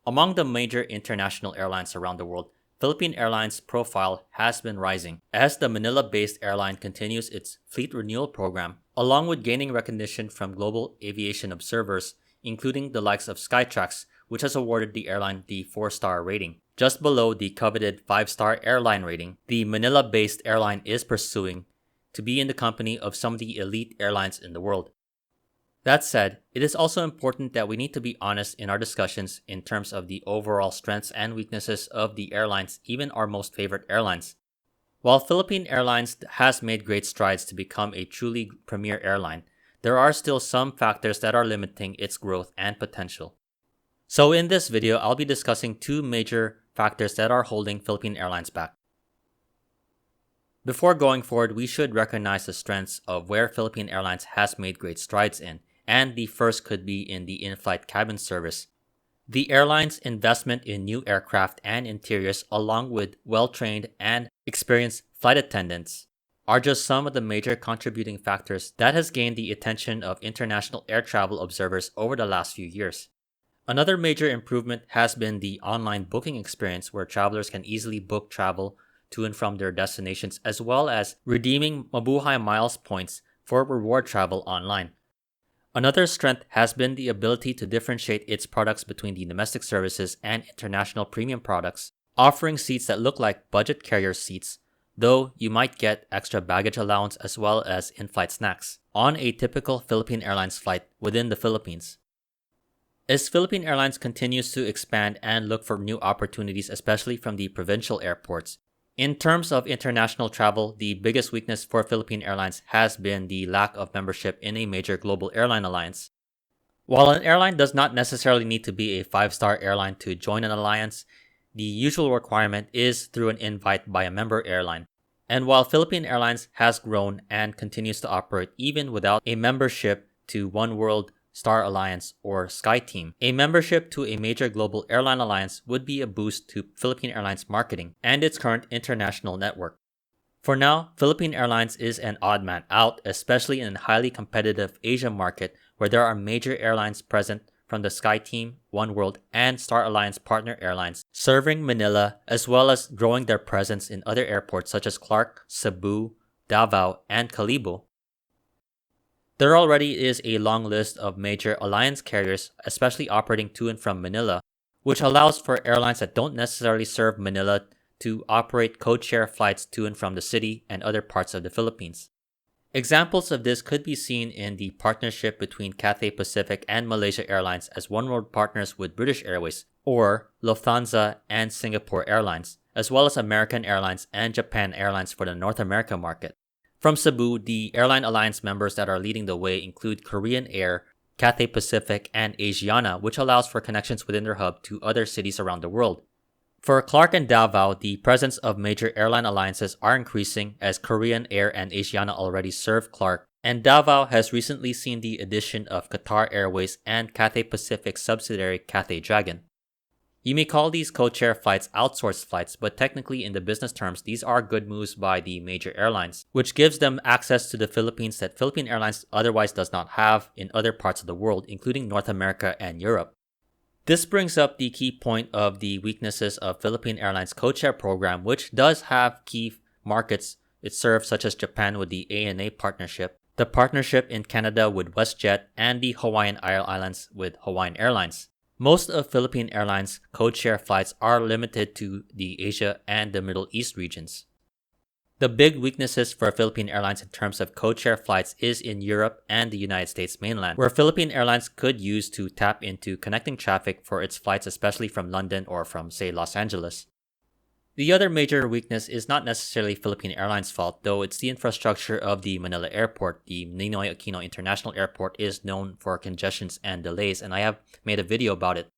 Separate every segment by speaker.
Speaker 1: Among the major international airlines around the world, Philippine Airlines' profile has been rising as the Manila-based airline continues its fleet renewal program, along with gaining recognition from global aviation observers, including the likes of Skytrax, which has awarded the airline the 4-star rating. Just below the coveted 5-star airline rating, the Manila-based airline is pursuing to be in the company of some of the elite airlines in the world. That said, it is also important that we need to be honest in our discussions in terms of the overall strengths and weaknesses of the airlines, even our most favorite airlines. While Philippine Airlines has made great strides to become a truly premier airline, there are still some factors that are limiting its growth and potential. So in this video, I'll be discussing two major factors that are holding Philippine Airlines back. Before going forward, we should recognize the strengths of where Philippine Airlines has made great strides in, and the first could be in the in-flight cabin service. The airline's investment in new aircraft and interiors, along with well-trained and experienced flight attendants, are just some of the major contributing factors that has gained the attention of international air travel observers over the last few years. Another major improvement has been the online booking experience, where travelers can easily book travel to and from their destinations, as well as redeeming Mabuhay Miles points for reward travel online. Another strength has been the ability to differentiate its products between the domestic services and international premium products, offering seats that look like budget carrier seats, though you might get extra baggage allowance as well as in-flight snacks on a typical Philippine Airlines flight within the Philippines. As Philippine Airlines continues to expand and look for new opportunities, especially from the provincial airports, in terms of international travel, the biggest weakness for Philippine Airlines has been the lack of membership in a major global airline alliance. While an airline does not necessarily need to be a 5-star airline to join an alliance, the usual requirement is through an invite by a member airline. And while Philippine Airlines has grown and continues to operate even without a membership to One World, Star Alliance, or SkyTeam, a membership to a major global airline alliance would be a boost to Philippine Airlines marketing and its current international network. For now, Philippine Airlines is an odd man out, especially in a highly competitive Asia market where there are major airlines present from the SkyTeam, One World, and Star Alliance partner airlines serving Manila, as well as growing their presence in other airports such as Clark, Cebu, Davao, and Calibo. There already is a long list of major alliance carriers, especially operating to and from Manila, which allows for airlines that don't necessarily serve Manila to operate codeshare flights to and from the city and other parts of the Philippines. Examples of this could be seen in the partnership between Cathay Pacific and Malaysia Airlines as One World partners with British Airways, or Lufthansa and Singapore Airlines, as well as American Airlines and Japan Airlines for the North America market. From Cebu, the airline alliance members that are leading the way include Korean Air, Cathay Pacific, and Asiana, which allows for connections within their hub to other cities around the world. For Clark and Davao, the presence of major airline alliances are increasing as Korean Air and Asiana already serve Clark, and Davao has recently seen the addition of Qatar Airways and Cathay Pacific subsidiary Cathay Dragon. You may call these codeshare flights outsourced flights, but technically in the business terms, these are good moves by the major airlines, which gives them access to the Philippines that Philippine Airlines otherwise does not have in other parts of the world, including North America and Europe. This brings up the key point of the weaknesses of Philippine Airlines codeshare program, which does have key markets it serves such as Japan with the ANA partnership, the partnership in Canada with WestJet, and the Hawaiian Islands with Hawaiian Airlines. Most of Philippine Airlines' codeshare flights are limited to the Asia and the Middle East regions. The big weaknesses for Philippine Airlines in terms of codeshare flights is in Europe and the United States mainland, where Philippine Airlines could use to tap into connecting traffic for its flights, especially from London or from, say, Los Angeles. The other major weakness is not necessarily Philippine Airlines' fault, though it's the infrastructure of the Manila airport. The Ninoy Aquino International Airport is known for congestions and delays, and I have made a video about it.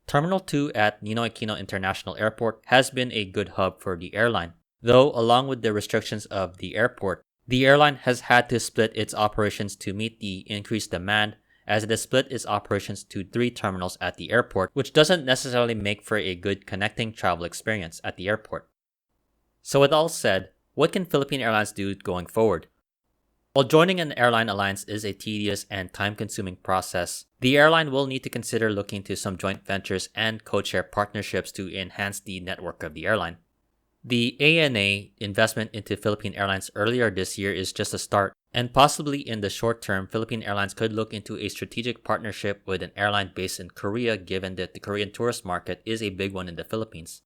Speaker 1: Terminal 2 at Ninoy Aquino International Airport has been a good hub for the airline, though along with the restrictions of the airport, the airline has had to split its operations to meet the increased demand, as it has split its operations to 3 terminals at the airport, which doesn't necessarily make for a good connecting travel experience at the airport. So with all said, what can Philippine Airlines do going forward? While joining an airline alliance is a tedious and time-consuming process, the airline will need to consider looking to some joint ventures and code-share partnerships to enhance the network of the airline. The ANA investment into Philippine Airlines earlier this year is just a start, and possibly in the short term, Philippine Airlines could look into a strategic partnership with an airline based in Korea, given that the Korean tourist market is a big one in the Philippines.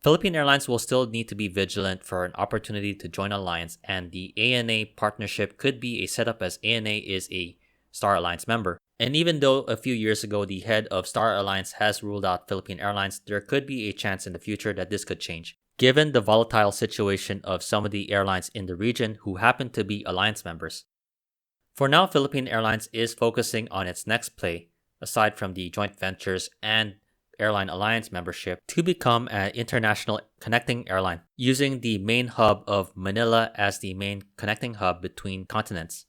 Speaker 1: Philippine Airlines will still need to be vigilant for an opportunity to join alliance, and the ANA partnership could be a setup as ANA is a Star Alliance member. And even though a few years ago the head of Star Alliance has ruled out Philippine Airlines, there could be a chance in the future that this could change, given the volatile situation of some of the airlines in the region who happen to be alliance members. For now, Philippine Airlines is focusing on its next play, aside from the joint ventures and airline alliance membership, to become an international connecting airline, using the main hub of Manila as the main connecting hub between continents.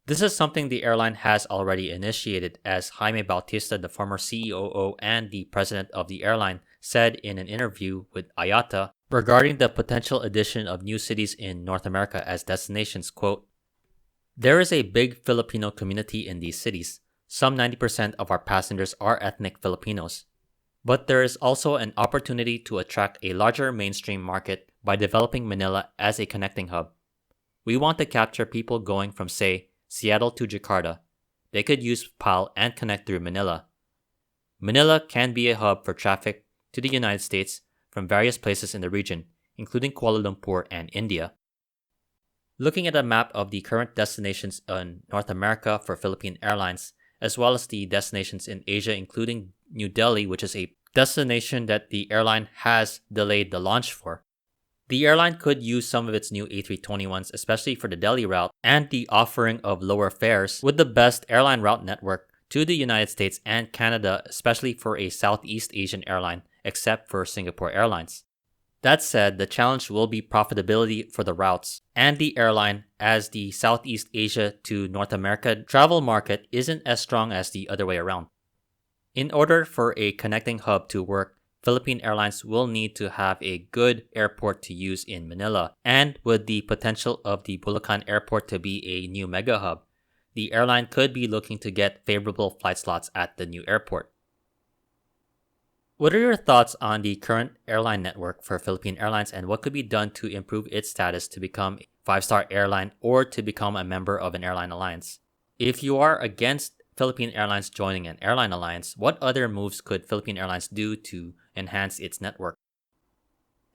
Speaker 1: This is something the airline has already initiated, as Jaime Bautista, the former CEO and the president of the airline, said in an interview with IATA regarding the potential addition of new cities in North America as destinations, quote, "There is a big Filipino community in these cities. Some 90% of our passengers are ethnic Filipinos. But there is also an opportunity to attract a larger mainstream market by developing Manila as a connecting hub. We want to capture people going from, say, Seattle to Jakarta. They could use PAL and connect through Manila. Manila can be a hub for traffic to the United States from various places in the region, including Kuala Lumpur and India." Looking at a map of the current destinations in North America for Philippine Airlines, as well as the destinations in Asia, including New Delhi, which is a destination that the airline has delayed the launch for, the airline could use some of its new A321s, especially for the Delhi route, and the offering of lower fares with the best airline route network to the United States and Canada, especially for a Southeast Asian airline, except for Singapore Airlines. That said, the challenge will be profitability for the routes and the airline, as the Southeast Asia to North America travel market isn't as strong as the other way around. In order for a connecting hub to work, Philippine Airlines will need to have a good airport to use in Manila, and with the potential of the Bulacan Airport to be a new mega hub, the airline could be looking to get favorable flight slots at the new airport. What are your thoughts on the current airline network for Philippine Airlines, and what could be done to improve its status to become a 5-star airline or to become a member of an airline alliance? If you are against Philippine Airlines joining an airline alliance, what other moves could Philippine Airlines do to enhance its network?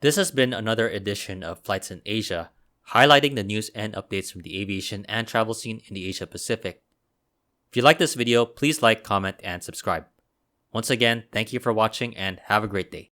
Speaker 1: This has been another edition of Flights in Asia, highlighting the news and updates from the aviation and travel scene in the Asia Pacific. If you like this video, please like, comment, and subscribe. Once again, thank you for watching and have a great day.